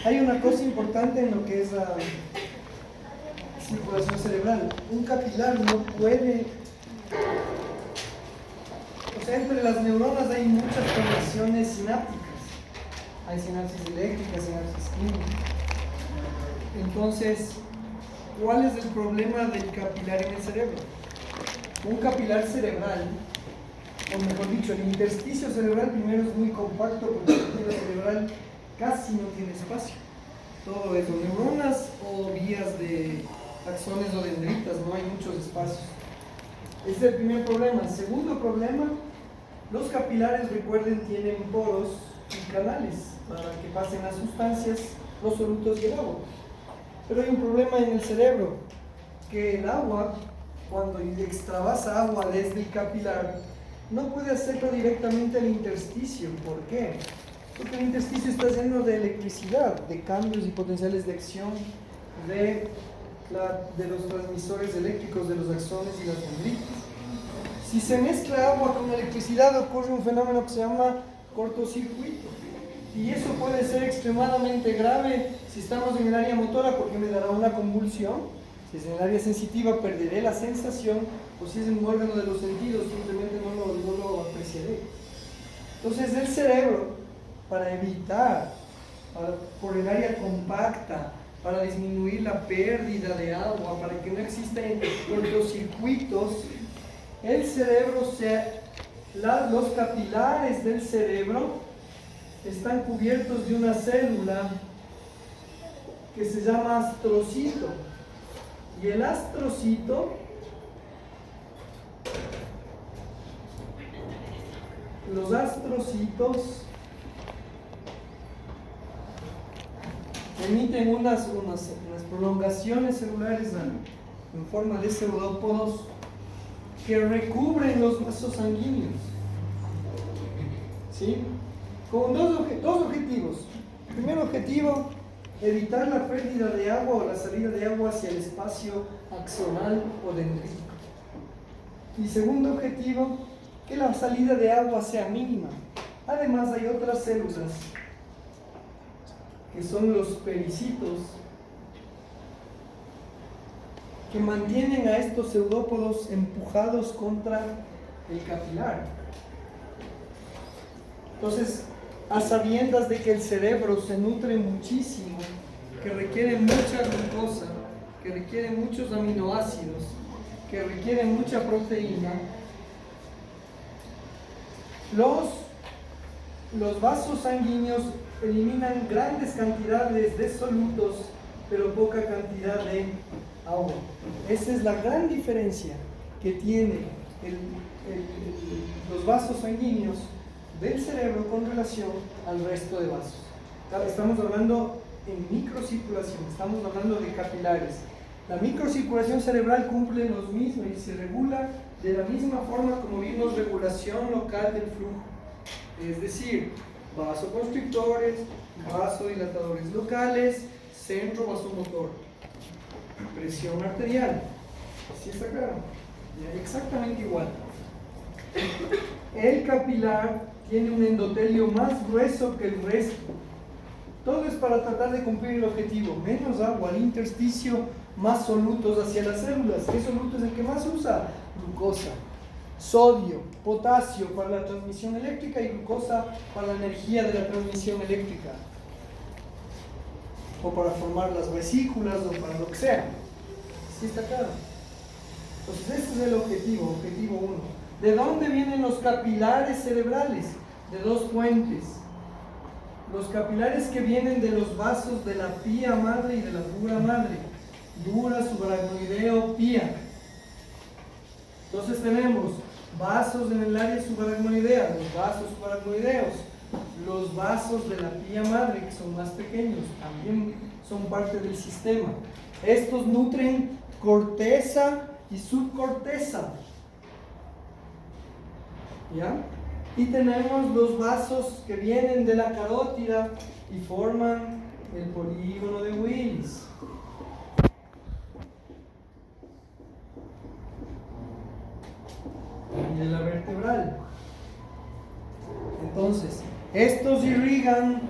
Hay una cosa importante en lo que es la circulación cerebral. Un capilar no puede... O sea, entre las neuronas hay muchas conexiones sinápticas. Hay sinapsis eléctricas, sinapsis químicas. Entonces, ¿cuál es el problema del capilar en el cerebro? Un capilar cerebral, o mejor dicho, el intersticio cerebral primero es muy compacto porque el intersticio cerebral casi no tiene espacio. Todo es o neuronas o vías de axones o dendritas, no hay muchos espacios. Ese es el primer problema. El segundo problema, los capilares, recuerden, tienen poros y canales para que pasen las sustancias, los solutos y el agua. Pero hay un problema en el cerebro, que el agua, cuando extravasa agua desde el capilar, no puede hacerlo directamente al intersticio. ¿Por qué? Porque el intersticio está lleno de electricidad, de cambios y potenciales de acción de los transmisores eléctricos de los axones y las dendritas. Si se mezcla agua con electricidad, ocurre un fenómeno que se llama cortocircuito. Y eso puede ser extremadamente grave si estamos en el área motora, porque me dará una convulsión. Si es en el área sensitiva, perderé la sensación, o si es en un órgano de los sentidos, simplemente no lo apreciaré. Entonces, el cerebro, para evitar, por el área compacta, para disminuir la pérdida de agua, para que no existan cortocircuitos, el cerebro, los capilares del cerebro están cubiertos de una célula que se llama astrocito. Y el astrocito los astrocitos emiten unas prolongaciones celulares en forma de pseudópodos que recubren los vasos sanguíneos, ¿sí? Con dos objetivos. El primer objetivo, evitar la pérdida de agua o la salida de agua hacia el espacio axonal o dendrítico. Y segundo objetivo, que la salida de agua sea mínima. Además, hay otras células que son los pericitos, que mantienen a estos pseudópodos empujados contra el capilar. Entonces, a sabiendas de que el cerebro se nutre muchísimo, que requiere mucha glucosa, que requiere muchos aminoácidos, que requiere mucha proteína, los vasos sanguíneos eliminan grandes cantidades de solutos, pero poca cantidad de agua. Esa es la gran diferencia que tiene los vasos sanguíneos del cerebro con relación al resto de vasos. Estamos hablando en microcirculación, estamos hablando de capilares. La microcirculación cerebral cumple los mismos y se regula de la misma forma como vimos regulación local del flujo. Es decir, vasoconstrictores, vasodilatadores locales, centro vasomotor, presión arterial. ¿Sí está claro? Exactamente igual. El capilar tiene un endotelio más grueso que el resto. Todo es para tratar de cumplir el objetivo. Menos agua al intersticio, más solutos hacia las células. ¿Qué soluto es el que más usa? Glucosa, sodio, potasio para la transmisión eléctrica y glucosa para la energía de la transmisión eléctrica, o para formar las vesículas o para lo que sea. ¿Sí está claro? Entonces ese es el objetivo 1. ¿De dónde vienen los capilares cerebrales? De dos fuentes. Los capilares que vienen de los vasos de la pía madre y de la dura madre. Dura, subaracnoideo, pía. Entonces tenemos vasos en el área subaracnoidea, los vasos subaracnoideos, los vasos de la pía madre, que son más pequeños, también son parte del sistema. Estos nutren corteza y subcorteza, ¿ya? Y tenemos los vasos que vienen de la carótida y forman el polígono de Willis. Y de la vertebral. Entonces, estos irrigan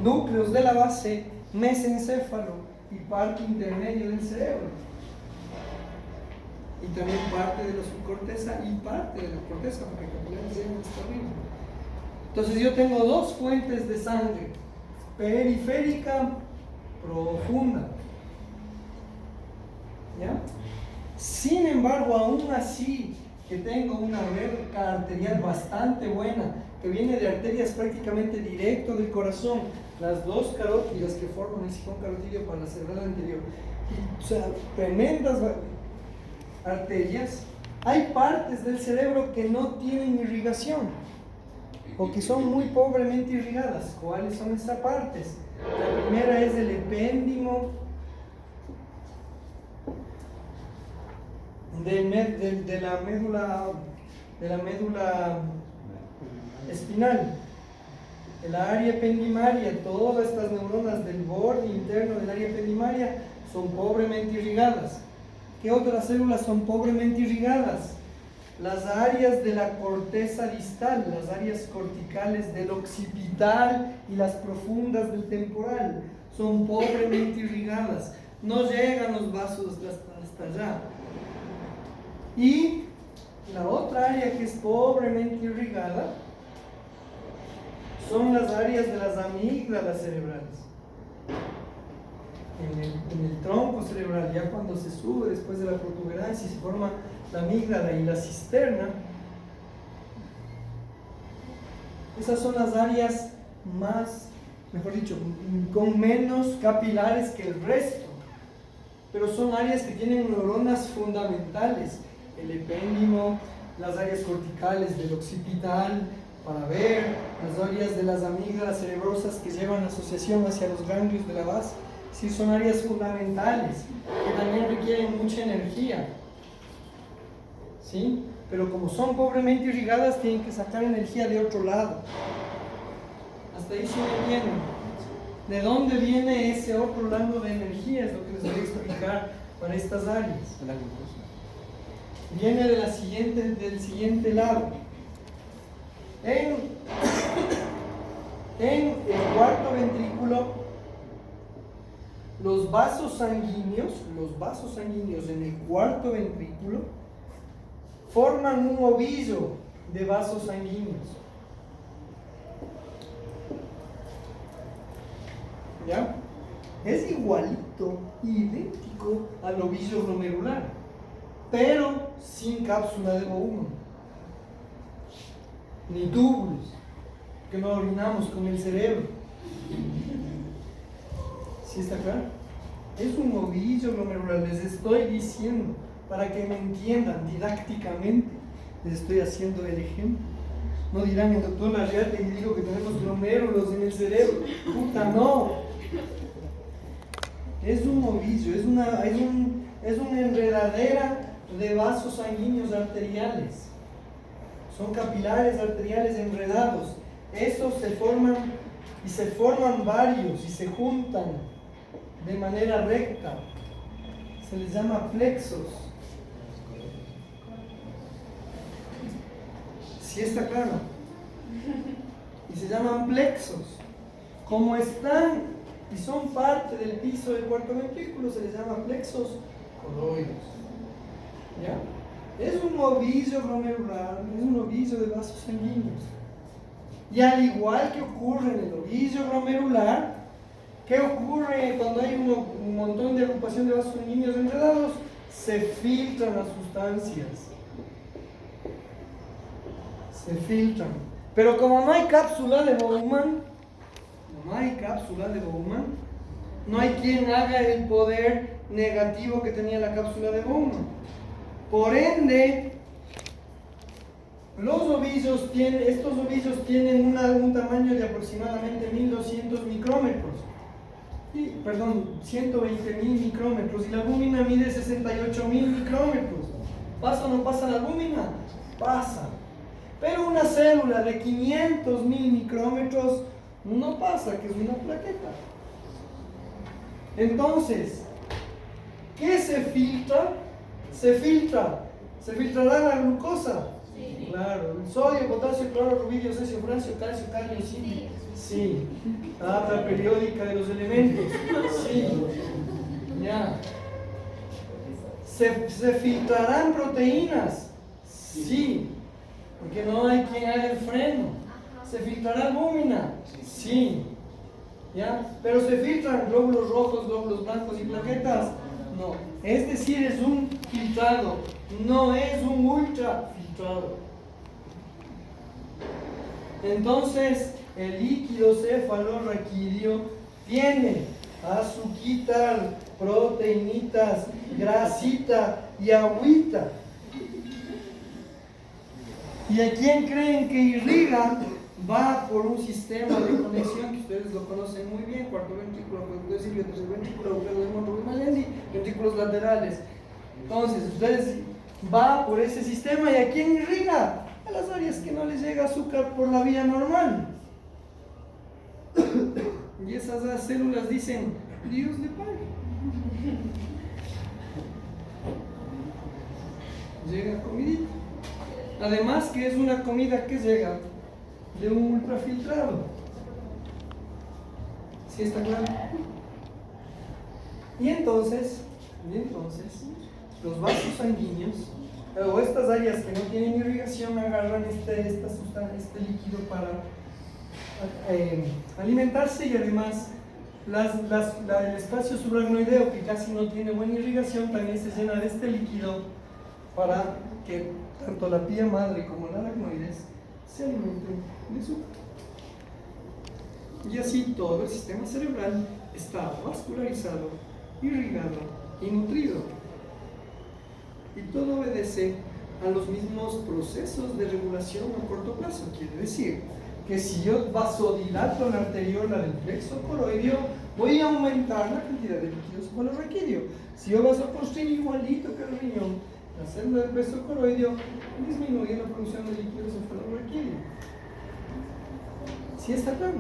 núcleos de la base, mesencéfalo y parte intermedia del cerebro. Y también parte de la subcorteza y parte de la corteza, porque capilares ya no está arriba. Entonces yo tengo dos fuentes de sangre, periférica profunda. ¿Ya? Sin embargo, aún así que tengo una red arterial bastante buena, que viene de arterias prácticamente directo del corazón, las dos carótidas que forman el sifón carotidio para la cerebral anterior, o sea, tremendas arterias, hay partes del cerebro que no tienen irrigación o que son muy pobremente irrigadas. ¿Cuáles son estas partes? La primera es el epéndimo de la médula espinal, el área ependimaria. Todas estas neuronas del borde interno del área ependimaria son pobremente irrigadas. ¿Qué otras células son pobremente irrigadas? Las áreas de la corteza distal, las áreas corticales del occipital y las profundas del temporal son pobremente irrigadas. No llegan los vasos hasta allá. Y la otra área que es pobremente irrigada son las áreas de las amígdalas cerebrales. En el tronco cerebral, ya cuando se sube después de la protuberancia y se forma la amígdala y la cisterna, esas son las áreas más, mejor dicho, con menos capilares que el resto, pero son áreas que tienen neuronas fundamentales, el epéndimo, las áreas corticales del occipital para ver, las áreas de las amígdalas cerebrosas que llevan asociación hacia los ganglios de la base. Sí, son áreas fundamentales que también requieren mucha energía, ¿sí? Pero como son pobremente irrigadas, tienen que sacar energía de otro lado. Hasta ahí sí me entienden. ¿De dónde viene ese otro lado de energía? Es lo que les voy a explicar para estas áreas. Viene del siguiente lado. En el cuarto ventrículo, los vasos sanguíneos en el cuarto ventrículo forman un ovillo de vasos sanguíneos. ¿Ya? Es igualito, idéntico al ovillo glomerular, pero sin cápsula de Bowman, ni túbulos, que no orinamos con el cerebro. ¿Sí está claro? Es un ovillo glomerular, les estoy diciendo, para que me entiendan didácticamente, les estoy haciendo el ejemplo. No dirán, el doctor Larriate y digo que tenemos glomérulos en el cerebro. Puta, no. Es un ovillo, es una enredadera de vasos sanguíneos arteriales. Son capilares arteriales enredados. Esos se forman varios y se juntan de manera recta. Se les llama plexos. ¿Sí está claro? Y se llaman plexos. Como están y son parte del piso del cuarto ventrículo, se les llama plexos coroides. ¿Ya? Es un ovillo glomerular, es un ovillo de vasos sanguíneos. Y al igual que ocurre en el ovillo glomerular, ¿qué ocurre cuando hay un montón de agrupación de vasos sanguíneos enredados? Se filtran las sustancias. Se filtran. Pero como no hay cápsula de Bowman, no hay quien haga el poder negativo que tenía la cápsula de Bowman. Por ende, estos ovillos tienen un tamaño de aproximadamente 1200 micrómetros. 120.000 micrómetros, y la albúmina mide 68.000 micrómetros. ¿Pasa o no pasa la albúmina? Pasa. Pero una célula de 500.000 micrómetros no pasa, que es una plaqueta. Entonces, ¿qué se filtra? Se filtrará la glucosa. Sí. Claro, el sodio, potasio, cloro, rubidio, cesio, francio, calcio, cadmio, zinc. Sí. Tabla periódica de los elementos. Sí. Ya. ¿Se filtrarán proteínas? Sí. Porque no hay quien haga el freno. ¿Se filtrará albúmina? Sí. ¿Ya? Pero se filtran glóbulos rojos, glóbulos blancos y plaquetas. No. Es decir, es un filtrado, no es un ultrafiltrado. Entonces, el líquido cefalorraquídeo tiene azuquitar, proteínitas, grasita y agüita. ¿Y a quién creen que irriga? Va por un sistema de conexión que ustedes lo conocen muy bien: cuarto ventrículo, acueducto de Silvio, tercer ventrículo, agujero de Monroe-Malendi, ventrículos laterales. Entonces, ustedes va por ese sistema. ¿Y a quién irriga? A las áreas que no les llega azúcar por la vía normal. Y esas células dicen: Dios le pague. Llega comidita. Además que es una comida que llega de un ultrafiltrado. ¿Sí está claro? Y entonces, los vasos sanguíneos, o estas áreas que no tienen irrigación, agarran este líquido para alimentarse, y además el espacio subaracnoideo, que casi no tiene buena irrigación, también se llena de este líquido para que tanto la pía madre como la aracnoides se alimenten de su. Y así todo el sistema cerebral está vascularizado, irrigado y nutrido. Y todo obedece a los mismos procesos de regulación a corto plazo. Quiere decir que si yo vasodilato la arteriola del plexo coroideo, voy a aumentar la cantidad de líquido cefalorraquídeo. Si yo vasoconstricto igualito que el riñón, la célula del plexo coroideo, disminuye la producción de líquido cefalorraquídeo. ¿Sí está claro?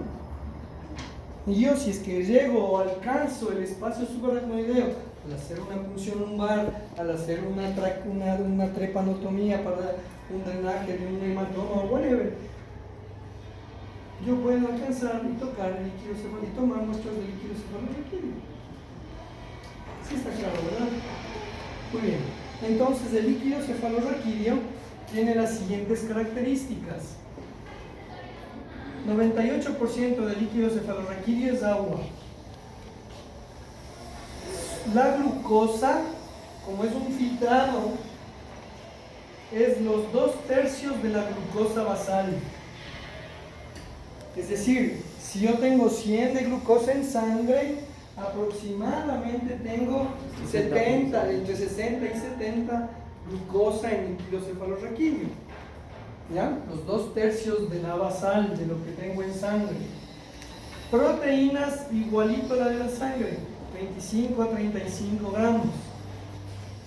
Y yo, si es que llego o alcanzo el espacio subaracnoideo al hacer una punción lumbar, al hacer una trepanotomía para un drenaje de un hematoma o whatever, yo puedo alcanzar y tocar el líquido cefalorraquídeo y tomar muestras de líquido cefalorraquídeo. ¿Sí está claro, verdad? Muy bien. Entonces, el líquido cefalorraquídeo tiene las siguientes características. 98% del líquido cefalorraquídeo es agua. La glucosa, como es un filtrado, es los 2/3 de la glucosa basal. Es decir, si yo tengo 100 de glucosa en sangre, aproximadamente tengo 70, entre 60 y 70 glucosa en líquido cefalorraquídeo. ¿Ya? Los 2/3 de la basal de lo que tengo en sangre. Proteínas igualito a la de la sangre, 25 a 35 gramos.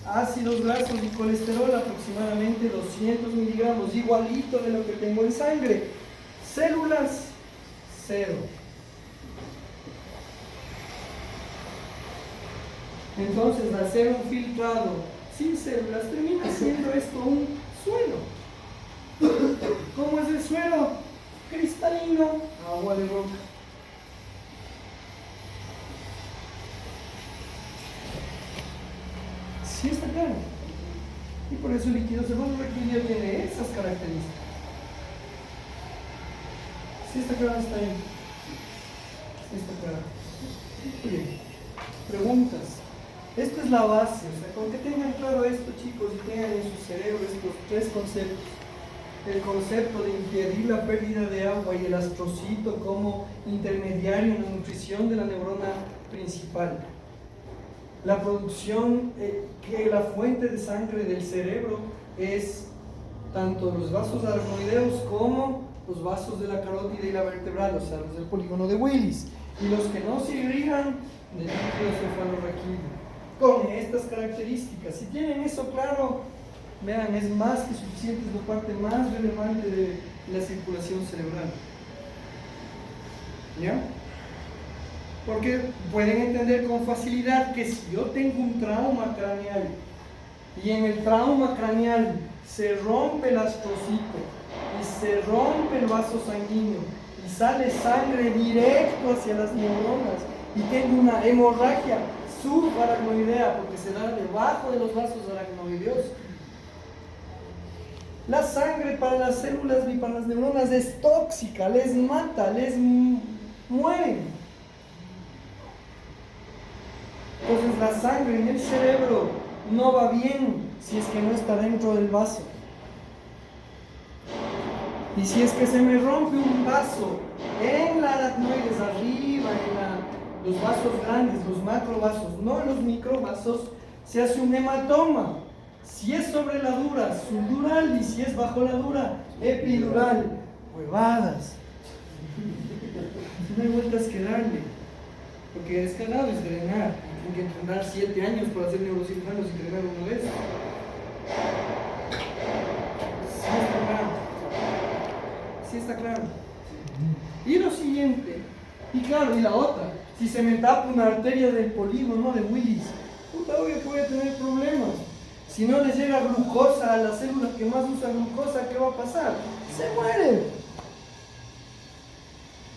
Ácidos grasos y colesterol aproximadamente 200 miligramos, igualito de lo que tengo en sangre. Células, 0. Entonces, al ser un filtrado sin células, termina siendo esto un suelo. ¿Cómo es el suelo? Cristalino, agua de roca. Sí está claro. Y por eso el líquido cefalorraquídeo tiene esas características. Sí está claro hasta ahí. Sí está claro. Muy bien. Preguntas. Esto es la base, o sea, con que tengan claro esto, chicos, y tengan en su cerebro estos 3 conceptos. El concepto de impedir la pérdida de agua y el astrocito como intermediario en la nutrición de la neurona principal. La producción, que la fuente de sangre del cerebro es tanto los vasos aracnoideos como los vasos de la carótida y la vertebral, o sea, los del polígono de Willis. Y los que no se irrigan, del líquido cefalorraquídeo. Con estas características. Si tienen eso claro, vean, es más que suficiente, es la parte más relevante de la circulación cerebral. ¿Ya? Porque pueden entender con facilidad que si yo tengo un trauma craneal y en el trauma craneal se rompe el astrocito y se rompe el vaso sanguíneo y sale sangre directo hacia las neuronas y tengo una hemorragia subaracnoidea porque se da debajo de los vasos aracnoideos. La sangre para las células y para las neuronas es tóxica, les mata, les mueren. Entonces la sangre en el cerebro no va bien si es que no está dentro del vaso. Y si es que se me rompe un vaso en la aracnoides, arriba, en los vasos grandes, los macrovasos, no en los microvasos, se hace un hematoma. Si es sobre la dura, subdural, y si es bajo la dura, epidural. Huevadas. No hay vueltas que darle. Porque es cagado, es drenar. Tienen que entrenar 7 años para hacer neurocirujanos y drenar una vez. Sí está claro. Y lo siguiente, y claro, y la otra, si se me tapa una arteria del polígono de Willis, puta, obvio que voy a tener problemas. Si no le llega glucosa a la célula que más usa glucosa, ¿qué va a pasar? Se muere.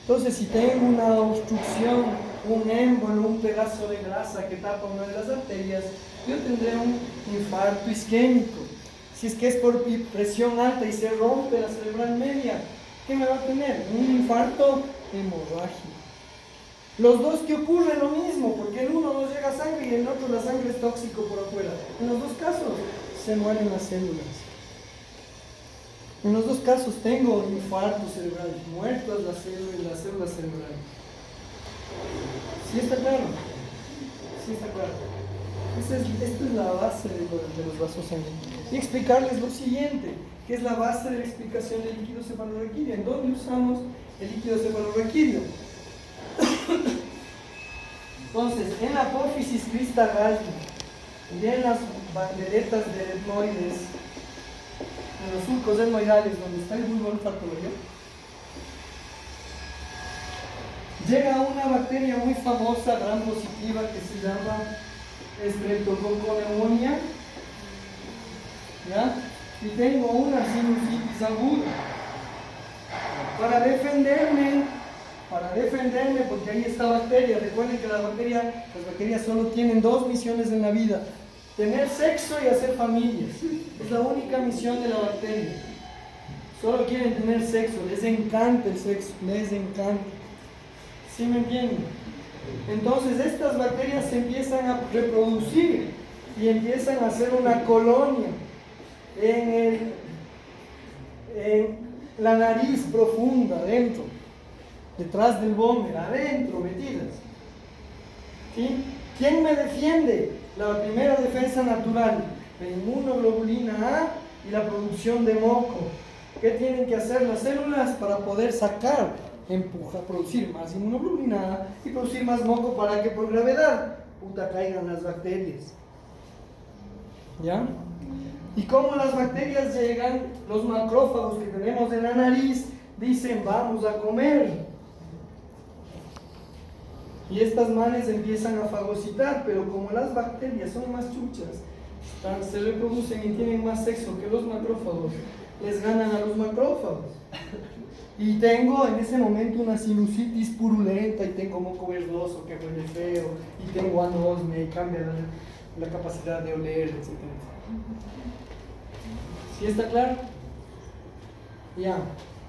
Entonces, si tengo una obstrucción, un émbolo, un pedazo de grasa que tapa una de las arterias, yo tendré un infarto isquémico. Si es que es por presión alta y se rompe la cerebral media, ¿qué me va a tener? Un infarto hemorrágico. Los dos que ocurre lo mismo, porque el uno no llega sangre y el otro la sangre es tóxico por afuera. En los dos casos se mueren las células. En los dos casos tengo infarto cerebral, muertas las células cerebrales. ¿Sí está claro? Sí está claro. Esta es la base de los vasos sanguíneos. Y explicarles lo siguiente, que es la base de la explicación del líquido cefalorraquídeo. ¿En dónde usamos el líquido cefalorraquídeo? Entonces, en la apófisis crista galli y en las banderetas de etmoides, en los surcos etmoidales donde está el bulbo olfatorio, llega una bacteria muy famosa, gran positiva, que se llama Streptococcus pneumoniae, ¿ya? Y tengo una sinusitis aguda. Para defenderme, porque ahí está bacteria. Recuerden que las bacterias solo tienen 2 misiones en la vida: tener sexo y hacer familias. Es la única misión de la bacteria. Solo quieren tener sexo, les encanta el sexo, les encanta. ¿Sí me entienden? Entonces estas bacterias se empiezan a reproducir y empiezan a hacer una colonia en la nariz profunda, adentro, detrás del vómer, adentro, metidas. ¿Sí? ¿Quién me defiende? La primera defensa natural, la inmunoglobulina A y la producción de moco. ¿Qué tienen que hacer las células para poder sacar, producir más inmunoglobulina A y producir más moco para que por gravedad, caigan las bacterias? ¿Ya? Y como las bacterias llegan, los macrófagos que tenemos en la nariz dicen vamos a comer. Y estas manes empiezan a fagocitar, pero como las bacterias son más chuchas, se reproducen y tienen más sexo que los macrófagos, les ganan a los macrófagos. Y tengo en ese momento una sinusitis purulenta y tengo moco verdoso que huele feo y tengo anosmia y cambia la capacidad de oler, etc. ¿Sí está claro? Ya.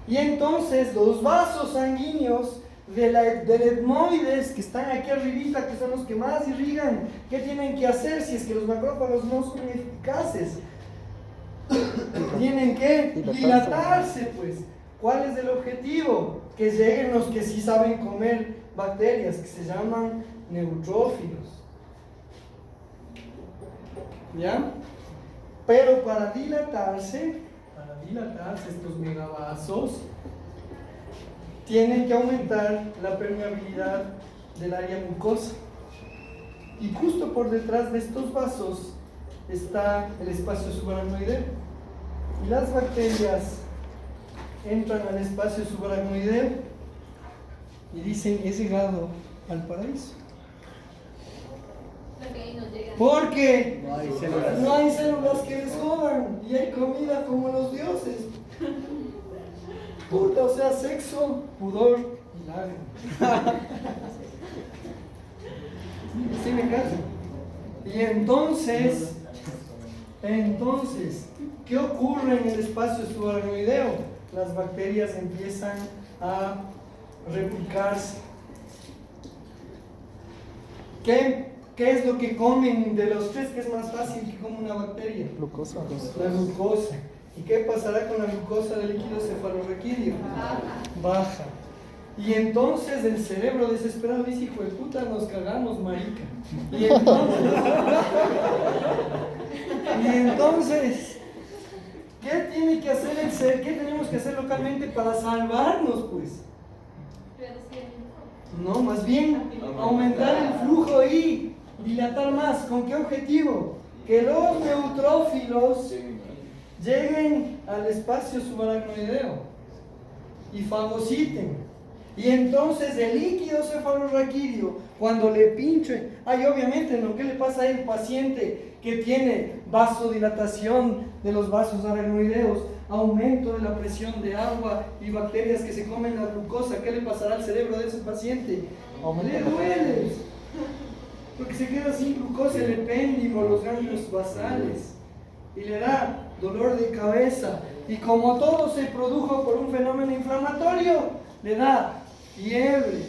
Y entonces los vasos sanguíneos del etmoides que están aquí arribita, que son los que más irrigan, ¿qué tienen que hacer si es que los macrófagos no son eficaces? Tienen que dilatarse, pues. ¿Cuál es el objetivo? Que lleguen los que sí saben comer bacterias, que se llaman neutrófilos. ¿Ya? Pero para dilatarse estos megavasos, tienen que aumentar la permeabilidad del área mucosa. Y justo por detrás de estos vasos está el espacio subaracnoideo. Y las bacterias entran al espacio subaracnoideo y dicen: he llegado al paraíso. Porque No hay células. no hay células que les jodan y hay comida como los dioses. Puta, o sea, sexo, pudor y lágrimas. ¿Sí me caso? Y entonces, ¿qué ocurre en el espacio subaracnoideo? Las bacterias empiezan a replicarse. ¿Qué es lo que comen de los tres? ¿Qué es más fácil que come una bacteria? Glucosa. La glucosa. ¿Y qué pasará con la glucosa del líquido cefalorraquídeo? Baja. Y entonces el cerebro desesperado dice, hijo de puta, nos cagamos, marica. Y entonces, ¿qué tiene que hacer el ser? ¿Qué tenemos que hacer localmente para salvarnos, pues? No, más bien aumentar el flujo y dilatar más. ¿Con qué objetivo? Que los neutrófilos lleguen al espacio subaracnoideo y fagociten. Y entonces el líquido cefalorraquídeo, cuando le pinche, obviamente, ¿no? ¿Qué le pasa a un paciente que tiene vasodilatación de los vasos aracnoideos, aumento de la presión de agua y bacterias que se comen la glucosa? ¿Qué le pasará al cerebro de ese paciente? Le duele, porque se queda sin glucosa el epéndimo, los ganglios basales, y le da dolor de cabeza. Y como todo se produjo por un fenómeno inflamatorio, le da fiebre.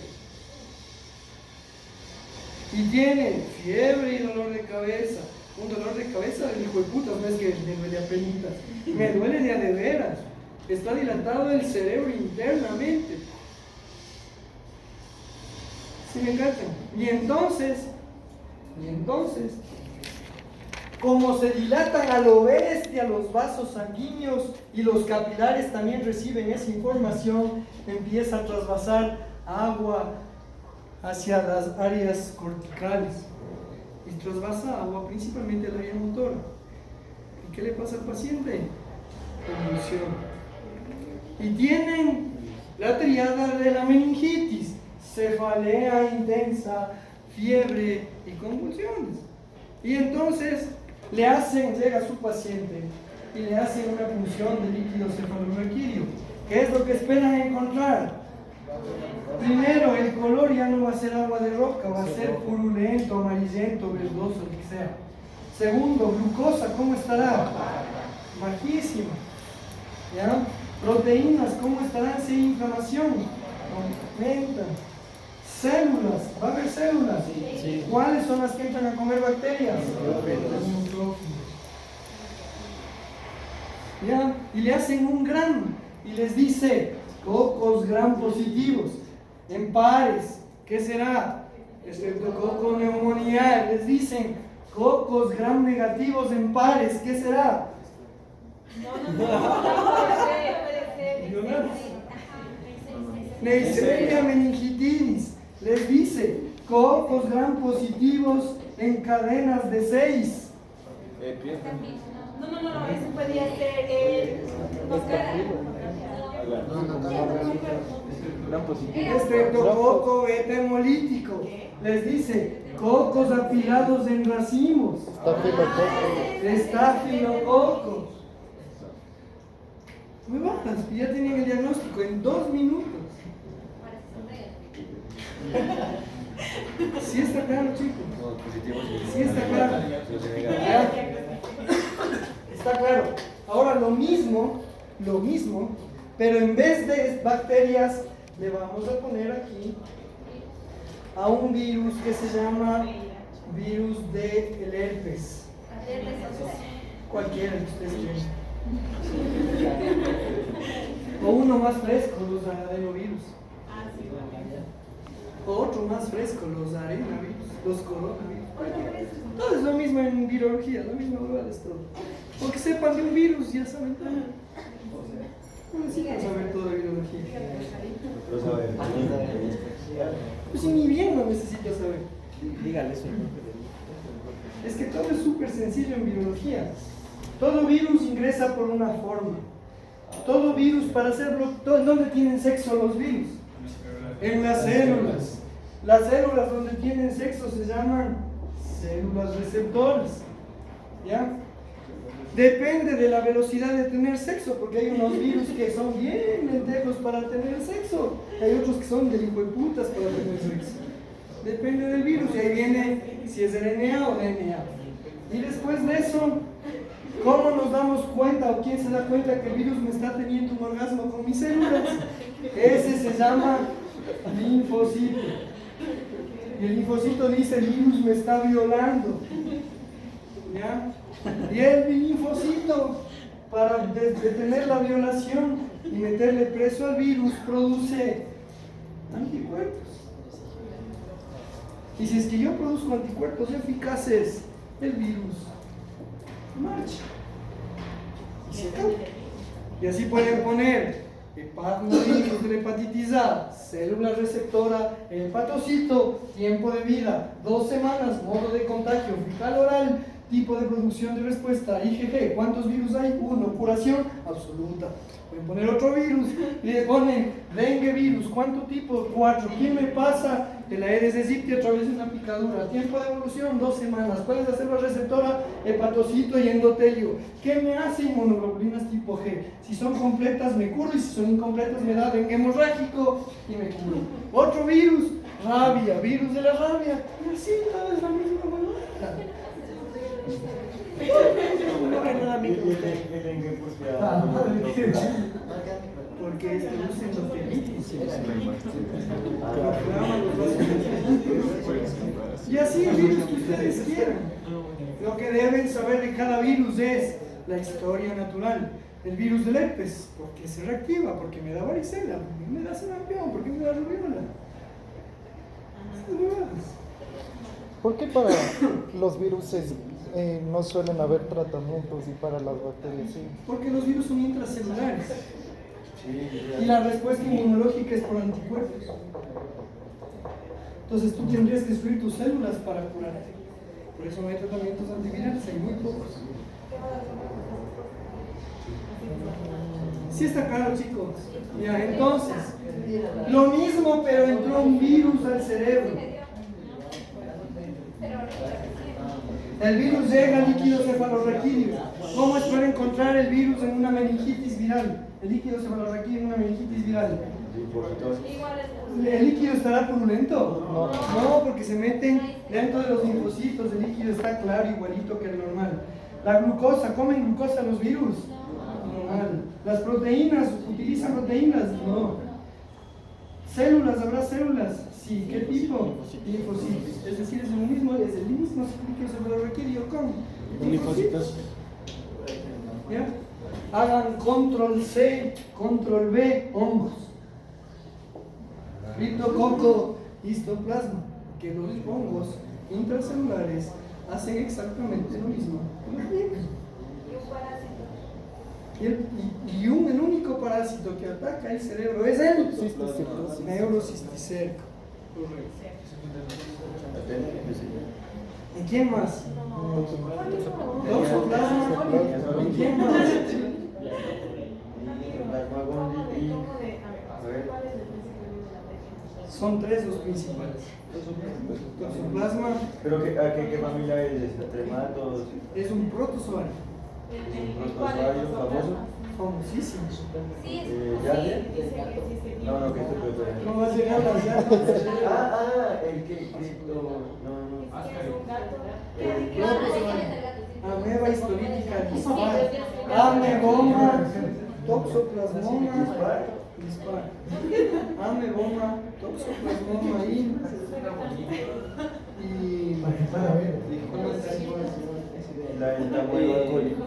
Y tiene fiebre y dolor de cabeza. Un dolor de cabeza del hijo de puta, no es que me duele a penitas. Me duele de a de veras. Está dilatado el cerebro internamente. ¿Sí me encanta? Y entonces, como se dilatan a lo bestia los vasos sanguíneos y los capilares también reciben esa información, empieza a trasvasar agua hacia las áreas corticales y trasvasa agua principalmente al área motora. ¿Y qué le pasa al paciente? Convulsión. Y tienen la triada de la meningitis: cefalea intensa, fiebre y convulsiones. Y entonces llega su paciente y le hacen una punción de líquido cefalorraquídeo. ¿Qué es lo que esperan encontrar? Primero, el color ya no va a ser agua de roca, va a ser purulento, amarillento, verdoso, lo que sea. Segundo, glucosa, ¿cómo estará? Bajísima. ¿Ya? Proteínas, ¿cómo estarán sin inflamación? Aumentan. Células, ¿va a haber células? Sí. ¿Cuáles son las que entran a comer bacterias? Los neutrófilos. ¿Ya? Y le hacen un gram y les dice cocos gram positivos en pares. ¿Qué será? Estreptococo neumoniae. Les dicen cocos gram negativos en pares. ¿Qué será? Neisseria meningitidis. Les dice cocos gram positivos en cadenas de 6. No, eso podría ser Estreptococo beta hemolítico. Les dice cocos apilados en racimos. Estafilococo. Muy bajas, y ya tenían el diagnóstico en 2 minutos. Sí está claro, chicos. Sí está claro. Está claro. Ahora lo mismo, pero en vez de bacterias, le vamos a poner aquí a un virus que se llama virus del herpes. Cualquiera que ustedes quieran. O uno más fresco, los adenovirus. O otro más fresco, los arenavirus, los coronavirus. Todo es lo mismo en virología, la misma huevada es todo. Porque sepan de un virus, ya saben todo. No necesitan saber todo de virología. Pues ni bien no necesitas saber. Dígale eso. Es que todo es súper sencillo en virología. Todo virus ingresa por una forma. Todo virus, para hacerlo, ¿dónde tienen sexo los virus? En las células. Las células donde tienen sexo se llaman células receptoras. ¿Ya? Depende de la velocidad de tener sexo, porque hay unos virus que son bien lentejos para tener sexo, hay otros que son delincuentas para tener sexo. Depende del virus, y ahí viene si es RNA o DNA. Y después de eso, ¿cómo nos damos cuenta o quién se da cuenta que el virus me está teniendo un orgasmo con mis células? Ese se llama linfocito. Y el linfocito dice: el virus me está violando. ¿Ya? Y el linfocito, para detener la violación y meterle preso al virus, produce anticuerpos. Y si es que yo produzco anticuerpos eficaces, el virus marcha. Y se acaba. Y así pueden poner hepatovirus de la hepatitis A, célula receptora, hepatocito, tiempo de vida, 2 semanas, modo de contagio, fecal oral, tipo de producción de respuesta, IgG. ¿Cuántos virus hay? 1. Curación absoluta. Pueden poner otro virus y le ponen dengue virus. ¿Cuánto tipo? 4. ¿Qué me pasa? Que la Aedes aegypti a través de una picadura. Tiempo de evolución 2 semanas. ¿Cuál es la célula receptora? Hepatocito y endotelio. ¿Qué me hace? Inmunoglobulinas tipo G. Si son completas me curo, y si son incompletas me da dengue hemorrágico y me curo. Otro virus, rabia, virus de la rabia. Y así toda es la misma huevada. Porque usen los delitos. Y así el virus que ustedes quieran. Lo que deben saber de cada virus es la historia natural. El virus del herpes, porque se reactiva, porque me da varicela, porque me da sarampión, porque me da rubiola. ¿Por qué para los virus no suelen haber tratamientos y para las bacterias sí? Porque los virus son intracelulares. Y la respuesta inmunológica es por anticuerpos. Entonces tú tendrías que destruir tus células para curarte. Por eso no hay tratamientos antivirales, hay muy pocos. Sí está claro, chicos. Ya, entonces, lo mismo, pero entró un virus al cerebro. El virus llega al líquido cefalorraquídeo. ¿Cómo es para encontrar el virus en una meningitis viral? El líquido cefalorraquídeo en una meningitis viral. ¿El líquido estará purulento? No, porque se meten dentro de los linfocitos. El líquido está claro, igualito que el normal. La glucosa, ¿comen glucosa los virus? Normal. Las proteínas, ¿utilizan proteínas? No. ¿Células? ¿Habrá células? Sí. ¿Qué tipo? Linfocitos. Es decir, es el mismo líquido cefalorraquídeo con linfocitos. ¿Ya? Hagan control C, control V, hongos. Criptococo, histoplasma, que los hongos intracelulares hacen exactamente lo mismo. Y el único parásito que ataca el cerebro es el neurocisticerco. ¿Y quién más? Toxoplasma. ¿Y quién más? Son 3 los principales. Toxoplasma. ¿Pero qué familia es? ¿Trematos? Es un protozoario. ¿Un protozoario famoso? Famosísimo. ¿Yardia? No, que esto puede No vas a llegar a las llaves. el que Cristo. Ameba histolítica dispar. Ameboma, toxoplasmoma, dispar. Ameboma, toxoplasmoma y la hueva alcohólica.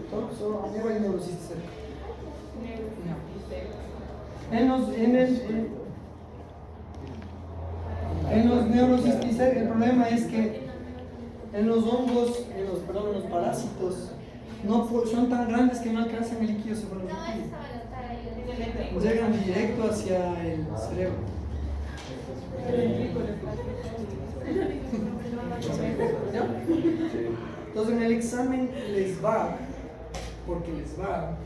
toxo, ameba y neurocisticerco. En los neurocisticercos, el problema es que en los hongos, en los parásitos, son tan grandes que no alcanzan el líquido cefalorraquídeo. Llegan directo hacia el cerebro. ¿Ya? Entonces en el examen les va, porque les va,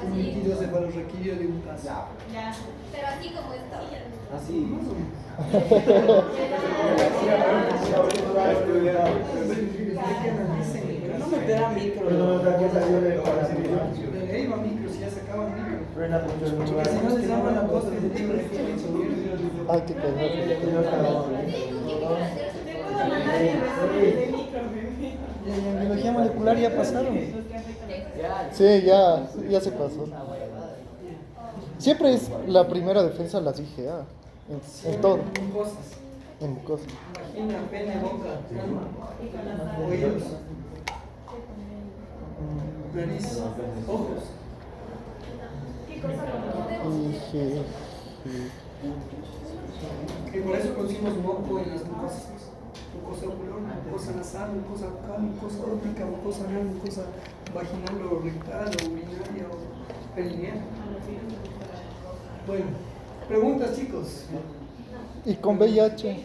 un líquido cefalorraquídeo de un caso. Ya, pero así como está. Así. Más o menos. No meterá micro. Pero no, que salió de para De ley va micro, si ya se acaba el micro. Frena mucho el Porque si no se llaman a dos de libre. Ay, qué pedazo. Y en biología molecular ya pasaron. Sí, ya se pasó. Siempre es la primera defensa las IgA. En todo. En cosas. En mucosa. Vagina, pene, boca, alma, oídos, nariz, ojos. IG. Y por eso producimos moco en las mucosas. Mucosa ocular, mucosa nasal, mucosa bucal, mucosa órbica, mucosa anal, mucosa vaginal o rectal o urinaria o perineal. Bueno, preguntas, chicos. Y con VIH,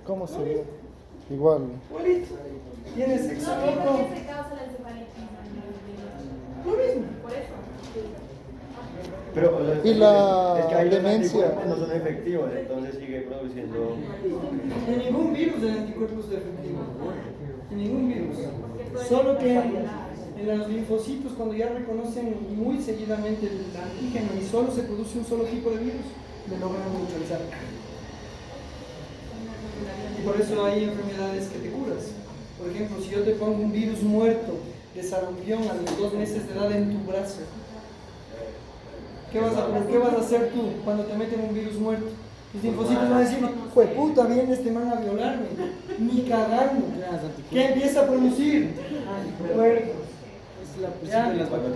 ¿cómo sería? Igual. Igualito. ¿Tienes sexo ¿Por loco? qué se causa la encefalitis? Lo mismo. Por eso. Pero, o sea, Y la es que ahí los demencia. anticuerpos no son efectivos, entonces sigue produciendo. En ningún virus el anticuerpo es efectivo. En ningún virus. Solo que en los linfocitos, cuando ya reconocen muy seguidamente el antígeno y solo se produce un solo tipo de virus, le logran neutralizar. Y por eso hay enfermedades que te curas. Por ejemplo, si yo te pongo un virus muerto de sarampión a los 2 meses de edad en tu brazo, ¿qué vas a hacer tú cuando te meten un virus muerto? Los linfocitos van a decir, pues puta, viene este man a violarme, ni cagando. ¿Qué empieza a producir? Anticuerpos. ¿Ya?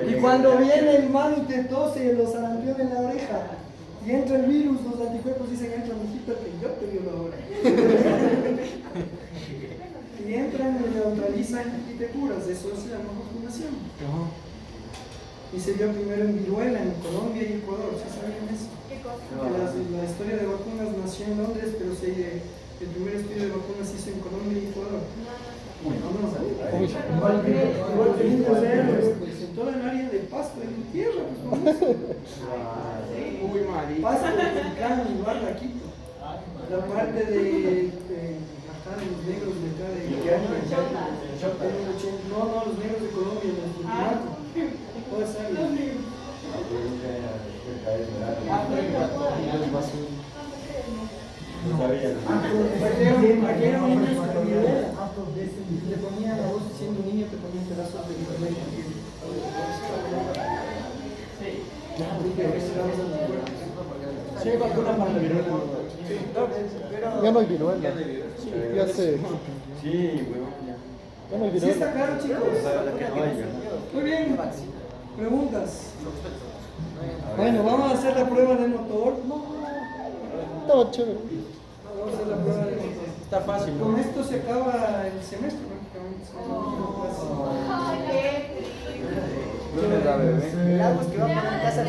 Y cuando viene el man y te tose los sarampión en la oreja y entra el virus, los anticuerpos dicen, entra mijita que yo te violo ahora. Y entran, y neutralizan y te curas. Eso se llama vacunación. Y se dio primero en viruela, en Colombia y Ecuador. ¿Sí sabían eso? ¿Qué cosa? Que la historia de vacunas nació en Londres, pero el primer estudio de vacunas se hizo en Colombia y Ecuador. No sabía. Igual que indios héroes, pues en toda el área del Pasto, en tierra, pues vamos. Pasto, Mexicano, Ibarra, Quito. La parte de acá, de los negros de acá, de no, los negros de Colombia, los de Marco. Toda esa área. No sabía. Aquí era un niño con viruela. Le ponían a vos siendo un niño, te ponían pedazos de viruela. Sí, hay vacuna para la viruela. Ya no hay viruela. Ya sé. Sí, huevón, ya. Ya no hay Sí está viruela. claro, chicos. Ojalá que no haya. Muy bien. Preguntas. Bueno, vamos a hacer la prueba de motor. Estaba chévere. Vamos a hacer la prueba de motor. Está fácil, ¿no? Con esto se acaba el semestre prácticamente. Ay, qué triste. ¿Dónde la bebé? Le vamos a poner casa